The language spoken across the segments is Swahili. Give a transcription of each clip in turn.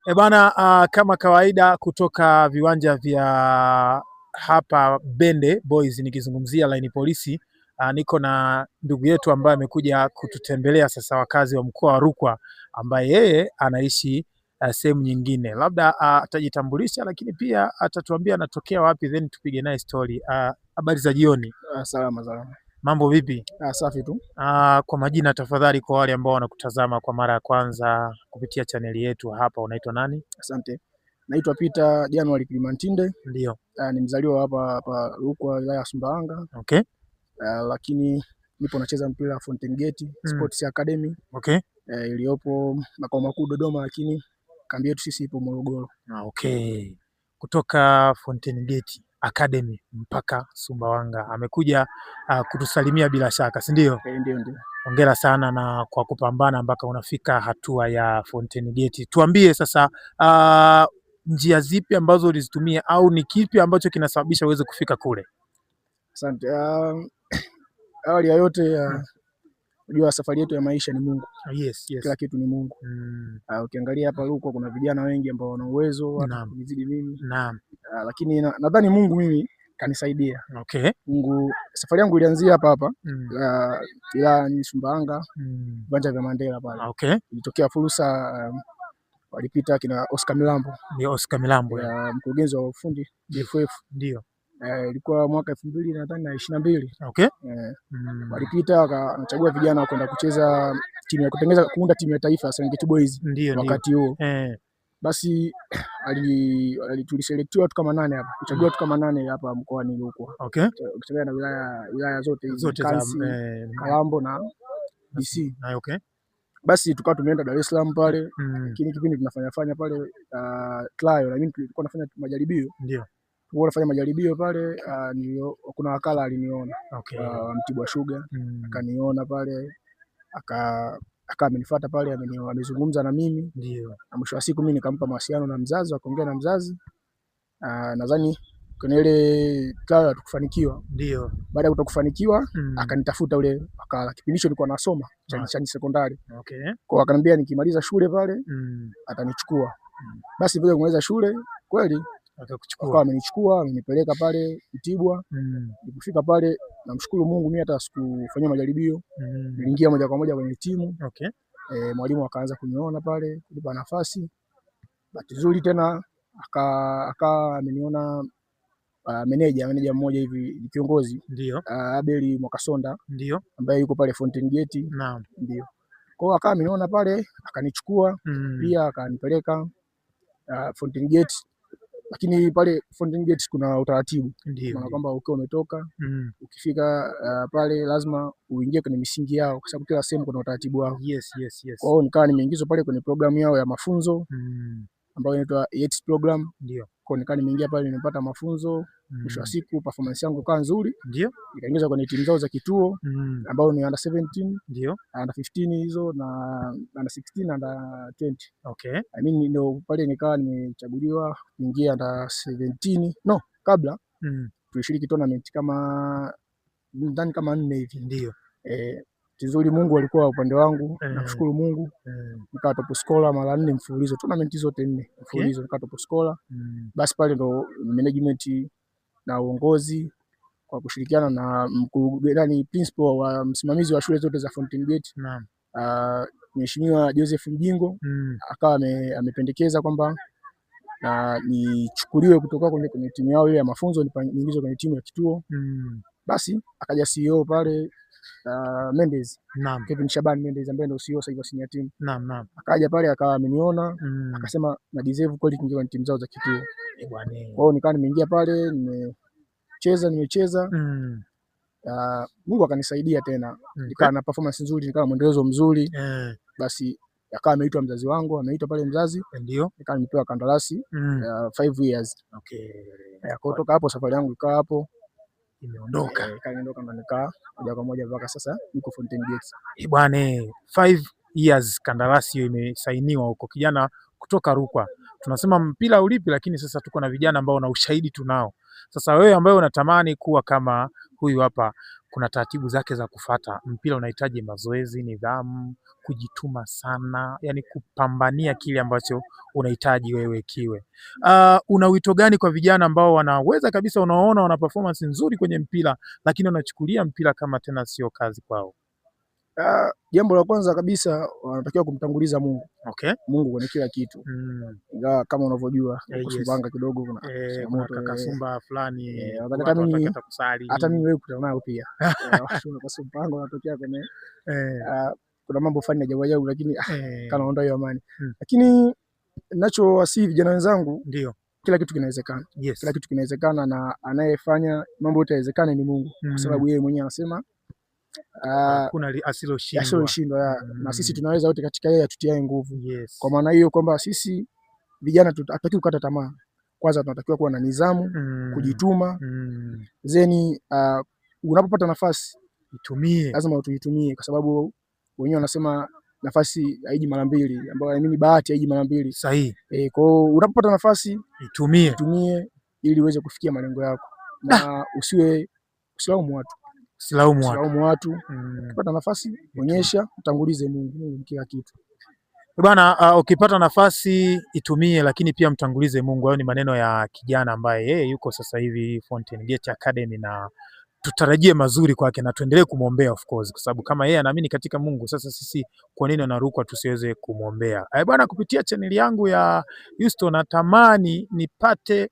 Bana, kama kawaida kutoka viwanja vya hapa Bende Boys, nikizungumzia Line Polisi, niko na ndugu yetu ambaye amekuja kututembelea sasa, wakazi wa mkoa wa Rukwa, ambaye yeye anaishi sehemu nyingine. Labda atajitambulisha, lakini pia atatuambia anatokea wapi, then tupige naye story. Habari za jioni. Salama. Mambo vipi? Safi tu. Kwa majina tafadhali, kwa wale ambao wanakutazama kwa mara ya kwanza kupitia chaneli yetu hapa, unaitwa nani? Asante. Naitwa Peter January Kilimantinde. Ndio. Ni mzaliwa hapa Rukwa, wilaya ya Sumbawanga. Okay. Lakini nipo nacheza mpira Fountain Gate Sports Academy. Okay. Iliyopo makao makuu Dodoma, lakini kambi yetu sisi ipo Morogoro. Okay. Kutoka Fountain Gate Academy mpaka Sumbawanga amekuja kutusalimia bila shaka, si ndio? Ndio. Hongera sana na kwa kupambana mpaka unafika hatua ya Fountain Gate. Tuambie sasa, njia zipi ambazo ulizitumia au ni kipi ambacho kinasababisha uweze kufika kule? Asante. Awali ya yote unajua safari yetu ya maisha ni Mungu. Yes. Kila kitu ni Mungu. Ukiangalia hapa Rukwa kuna vijana wengi ambao wana uwezo kunizidi mimi. Naam. Lakini nadhani Mungu mimi kanisaidia. Okay. Mungu, safari yangu ilianzia hapa ila ni Sumbawanga, viwanja vya Mandela pale. Okay. Ilitokea fursa, walipita kina Oscar Milambo. Ndio Oscar Milambo, mkurugenzi wa ufundi JFF. Ndio. Ilikuwa mwaka 2022. Okay. Walipita wakachagua vijana kwenda kucheza timu ya kuunda timu ya taifa Serengeti Boys. Wakati huo. Basi tuliselektiwa watu kama 8 hapa. Kuchagua watu kama 8 hapa mkoani Rukwa. Okay. Kuchagua na wilaya zote hizo, Kalambo na DC. Okay. Basi tukawa tumeenda Dar es Salaam pale. Lakini kipindi tunafanya pale trial, na mimi tulikuwa nafanya majaribio. Ndio. Tulikuwa nafanya majaribio pale, kuna wakala aliniona. Okay. Mtibwa Sugar akaniona pale, amenifuata pale, amezungumza na mimi. Ndio. Na mwisho wa siku mimi nikampa mawasiliano na mzazi, akaongea na mzazi. Nadhani kwenye ile trial hatukufanikiwa. Ndio. Baada ya kutokufanikiwa, akanitafuta ule wakala. Kipindi hicho nilikuwa nasoma Chani sekondari. Okay. Kwa akaniambia nikimaliza shule pale atanichukua. Basi baada ya kumaliza shule kweli akakuchukua, amenichukua, amenipeleka pale Mtibwa. Nilipofika pale, namshukuru Mungu, mimi hata sikufanya majaribio. Niliingia moja kwa moja kwenye timu. Okay. Mwalimu akaanza kuniona pale, kunipa nafasi. Bahati nzuri tena aka ameniona meneja mmoja hivi, kiongozi. Ndio. Abeli Mwakasonda. Ndio. Ambaye yuko pale Fountain Gate. Naam. Ndio. Kwa hiyo akawa ameniona pale, akanichukua. Pia akanipeleka Fountain Gate. Lakini pale Fountain Gate kuna utaratibu. Maana kwamba ukiwa umetoka ukifika pale lazima uingie kwenye misingi yao, kwa sababu kila sehemu kuna utaratibu wao. Yes. Kwa hiyo nikawa nimeingizwa pale kwenye programu yao ya mafunzo ambayo inaitwa EX program. Ndio. Kwa hiyo nikawa nimeingia pale, nimepata mafunzo. Mwisho wa siku performance yangu ikawa nzuri. Ndio. Nikaingizwa kwenye timu zao za kituo ambao ni under 17. Ndio. Under 15 hizo na under 16 na under 20. Okay. Ndio pale nikawa nimechaguliwa kuingia under 17. No, kabla tulishiriki tournament kama ndani kama 4 hivi. Ndio. Vizuri, Mungu alikuwa upande wangu. Nakushukuru Mungu. Nikawa top scorer mara 4 mfululizo, tournament zote 4 mfululizo. Nikawa top scorer. Basi pale ndo management na uongozi kwa kushirikiana na mkurugenzi principal wa msimamizi wa shule zote za Fountain Gate. Naam. Mheshimiwa Joseph Mjingo akawa amependekeza kwamba nichukuliwe kutoka kwenye timu yao ile ya mafunzo, niingizwe kwenye timu ya kituo. Basi akaja CEO pale Mendes. Naam. Kevin Shaban Mendes ambaye ndio CEO sasa hivi senior team. Naam. Akaja pale akawa ameniona, akasema na deserve kweli kuingia kwenye timu zao za kituo. Bwana. Kwa hiyo nikawa nimeingia pale, nimecheza. Mungu akanisaidia tena. Nikawa na performance nzuri, nikawa mwendelezo mzuri. Basi akawa ameitwa mzazi wangu, ameitwa pale mzazi. Ndio. Nikawa nimepewa kandarasi 5 years. Okay. Kutoka hapo safari yangu ikawa hapo imeondoka. Nikaondoka ndo nikaa moja kwa moja mpaka sasa niko Fountain Gate. Bwana, 5 years kandarasi hiyo imesainiwa huko. Kijana kutoka Rukwa. Tunasema mpira ulipi, lakini sasa tuko na vijana ambao na ushahidi tunao. Sasa wewe ambaye unatamani kuwa kama huyu hapa, kuna taratibu zake za kufuata. Mpira unahitaji mazoezi, nidhamu, kujituma sana, yani kupambania kile ambacho unahitaji wewe kiwe. Una wito gani kwa vijana ambao wanaweza kabisa, unaona wana performance nzuri kwenye mpira lakini wanachukulia mpira kama tena sio kazi kwao? Jambo la kwanza kabisa wanatakiwa kumtanguliza Mungu. Okay. Mungu kwenye kila kitu. Ingawa kama unavyojua kusumbanga kidogo kuna kakasumba fulani hata kusali. Hata mimi wewe kukutana nao pia. Watu wanasumbanga wanatokea kwenye kuna mambo fulani ya ajabu lakini kana ondoa hiyo amani. Lakini ninachowasihi vijana wenzangu, ndio kila kitu kinawezekana. Yes. Kila kitu kinawezekana na anayefanya mambo yote yawezekane ni Mungu. Kwa sababu yeye mwenyewe anasema kuna asiloshindwa. Na sisi tunaweza wote katika yeye atutiaye nguvu. Yes. Kwa maana hiyo kwamba sisi vijana hatutakiwi kukata tamaa. Kwanza tunatakiwa kuwa na nidhamu, kujituma. Zeni unapopata nafasi itumie. Lazima uitumie kwa sababu wenyewe wanasema nafasi haiji mara mbili, ambayo mimi bahati haiji mara mbili. Sahihi. Kwa hiyo unapopata nafasi itumie ili uweze kufikia malengo yako. Na usilaumu watu. Usilaumu watu. Ukipata nafasi onyesha, utangulize Mungu kila kitu. Bwana, ukipata nafasi itumie, lakini pia mtangulize Mungu. Hayo ni maneno ya kijana ambaye yeye yuko sasa hivi Fountain Gate Academy, na tutarajie mazuri kwake na tuendelee kumwombea of course, kwa sababu kama yeye anaamini katika Mungu, sasa sisi kwa nini wanarukwa tusiweze kumwombea? Bwana, kupitia chaneli yangu ya Yusto natamani nipate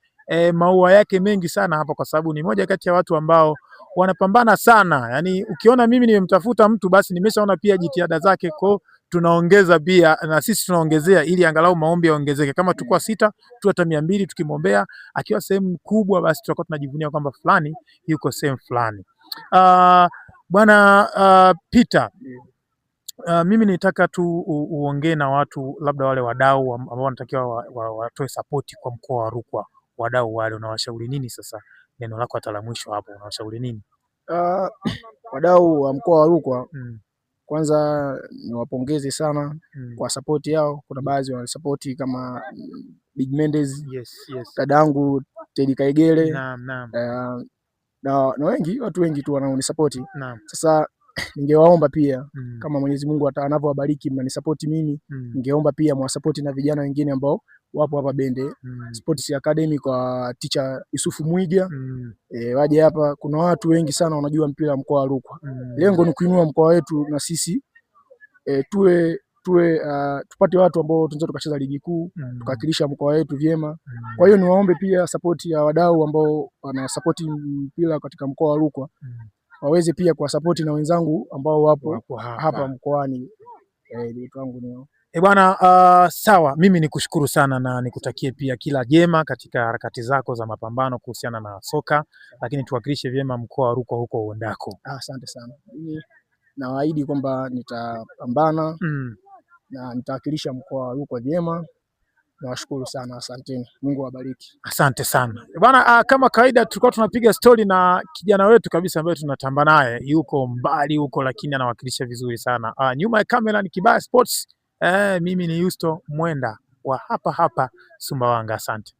maua yake mengi sana hapa, kwa sababu ni moja kati ya watu ambao wanapambana sana. Yani ukiona mimi nimemtafuta mtu, basi nimeshaona pia jitihada zake, kwa tunaongeza pia na sisi tunaongezea ili angalau maombi yaongezeke. Kama tukua 6 tu hata 200 tukimwombea akiwa sehemu kubwa, basi tutakuwa tunajivunia kwamba fulani yuko sehemu fulani. Bwana Peter, mimi nitaka tu uongee na watu, labda wale wadau ambao wanatakiwa watoe sapoti kwa mkoa wa Rukwa. Wadau wale unawashauri nini sasa? Neno lako hata la mwisho hapo, unawashauri nini? Wadau wa mkoa wa Rukwa, kwanza niwapongeze sana kwa sapoti yao. Kuna baadhi wanasapoti kama Big Mendes, yes. Dadangu Teddy Kaigele, na watu wengi tu wanaonisapoti. Sasa ningewaomba pia kama Mwenyezi Mungu anavyowabariki mnanisapoti mimi, ningeomba pia mwasapoti na vijana wengine ambao wapo hapa Bende Sports Academy kwa teacher Yusufu Mwiga. Waje hapa, kuna watu wengi sana wanajua mpira mkoa wa Rukwa. Lengo ni kuinua mkoa wetu na sisi tupate watu ambao tunaweza tukacheza ligi kuu, tukawakilisha mkoa wetu vyema. Kwa hiyo niwaombe pia support ya wadau ambao wanasupport mpira katika mkoa wa Rukwa, waweze pia kuwasupport na wenzangu ambao wapo hapa mkoani. Vitu wangu ni bwana, sawa, mimi nikushukuru sana na nikutakie pia kila jema katika harakati zako za mapambano kuhusiana na soka, lakini tuwakilishe vyema mkoa wa Rukwa huko uendako. Asante sana. Mimi nawaahidi kwamba nitapambana na nitawakilisha mkoa wa Rukwa vyema. Nawashukuru sana, asanteni. Mungu awabariki. Asante sana. Bwana, kama kawaida tulikuwa tunapiga story na kijana wetu kabisa ambaye tunatamba naye, yuko mbali huko lakini anawakilisha vizuri sana. Nyuma ya kamera ni Kibaya Sports. Mimi ni Yusto Mwenda wa hapa Sumbawanga. Asante.